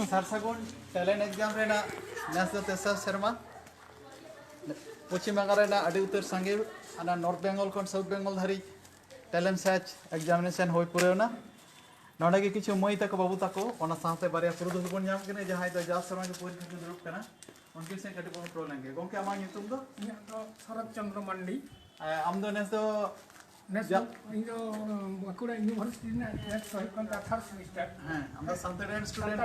Sar Sagun talent exam rena nas do tesar serma Pachim Bengal rena adi utar sange ana North Bengal kon South Bengal dhari talent search examination hoi pureuna नोडे के किछु मई तक बाबू तको ओना साथे बारे पुरुदु बन जाम कने जहां तो जास शर्मा के परीक्षा के दुरुप कना उनके से कटे बहुत प्रो लेंगे गोंके आमा नितुम दो शरद चंद्र मंडी आम दो नेस दो इनो बकुड़ा यूनिवर्सिटी ने एक सही कंटा थर्ड सेमेस्टर हां हम दो संतरेन स्टूडेंट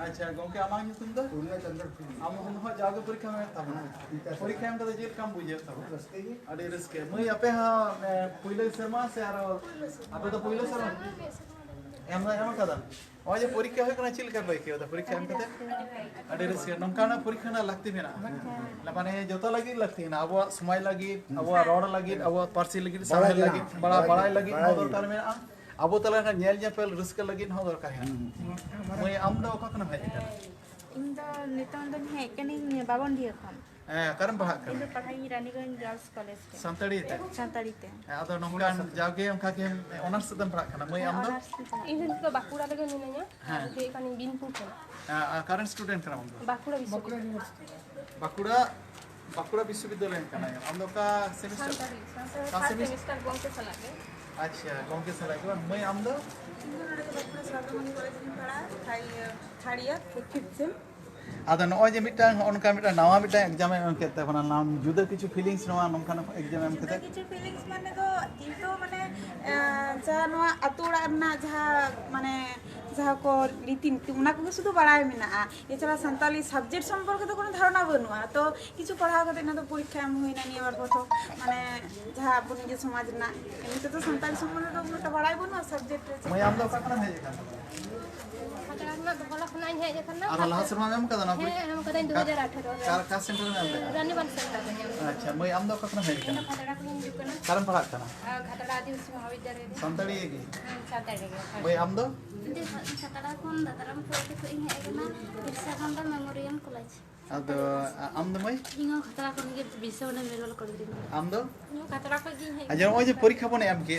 अच्छा गोंके आमा नितुम दो पूर्ण चंद्र हम हम जागे परीक्षा में तब परीक्षा में तो जेल काम बुझे तब अडे रिस्क मई अपे हा पहिले शर्मा से आरो अपे तो पहिले शर्मा एम कदा ओजे परीक्षा होय कना चिल कर बाय के परीक्षा एम कते अडे रिस्क नंकाना परीक्षा ना लगती मेना माने जतो लगी लगती ना अब समय लगी अब रोड लगी अब पार्सी लगी समय लगी बड़ा बड़ा लगी हो दरकार मेना अब तला ना नेल जेपल रिस्क लगी हो दरकार है मई आम दो कखना भाई इन द नितन द हे कनी बावन दिया खन करम पढ़ा कर इन द पढ़ाई रानीगंज गर्ल्स कॉलेज के संतड़ी ते आदो नंकान जागे हम खाके ऑनर्स तम पढ़ा करना मई आम दो इन तो बाकुड़ा लगे मिनया जे कानी बिनपुर के करंट स्टूडेंट करा हम बाकुड़ा यूनिवर्सिटी बाकुड़ा विश्वविद्यालय का नाम हम लोग का सेमेस्टर सेमेस्टर गोंके सला के अच्छा गोंके सला के मैं हम दो बाकुड़ा सागमन कॉलेज में पढ़ा थर्ड ईयर 5th सेम आदा नॉय जे मिटांग उनका मिटा नवा मिटा एग्जाम एम केते बना नाम जुदा किछु फीलिंग्स नवा नमका एग्जाम एम केते किछु फीलिंग्स माने तो इन तो माने जा नवा अतोड़ा ना जा माने जहाँ को रीति नीति उना को शुद्ध बड़ाई मेना एछाड़ा सान्ताली सब्जेक्ट सम्पर्के तो कोनो धारणा बनुआ तो किछु पढ़ाओ कते ना तो परीक्षा एम होइना नियर प्रथम माने जहाँ अपन निजे समाज ना एमते तो सान्ताली सम्बन्ध तो कोनो बड़ाई बनुआ सब्जेक्ट मैं हम लोग कखना है जेका खतरा में बोला खनाई है जे खना आरो लास्ट में हम कदा ना है हम कदा 2018 का सेंटर में आले रानीबन सेंटर में अच्छा मैं हम लोग कखना है जेका खतरा को हिंदी को ना करम पढ़ा करना खतरा आदिवासी महाविद्यालय संतड़ी है की सातड़े के मैं हम दो खतरा खन दाताराम फोटे को इन हेगना बिरसा खंडा मेमोरियल कॉलेज आदो आम दो मैं इंगा खतरा खन के बिरसावना मेमोरियल कॉलेज आम दो खतरा को गिन है अजर ओजे परीक्षा बने एम के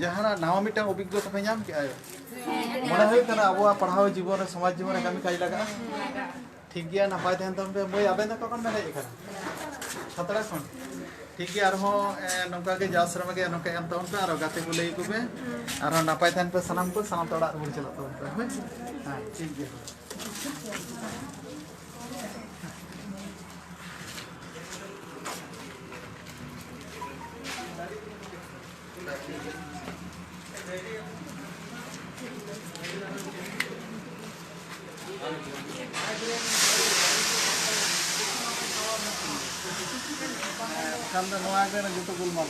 जहाना नावा मिटा अभिज्ञता पे नाम के आयो मने होय कना अब पढ़ाओ जीवन समाज जीवन कमी काज लगा ठीक गया नपाय तहन तम पे मैं आबे न कखन मेले एखन खतरा खन ठीक गया आरो नंका के जाश्रम के नंका एम तवन पे आरो गाते को लई को पे आरो नपाय तहन पे सलाम को सलाम तोड़ा रुल चला तवन पे हां ठीक गया Kan nua ke na juto gulmal.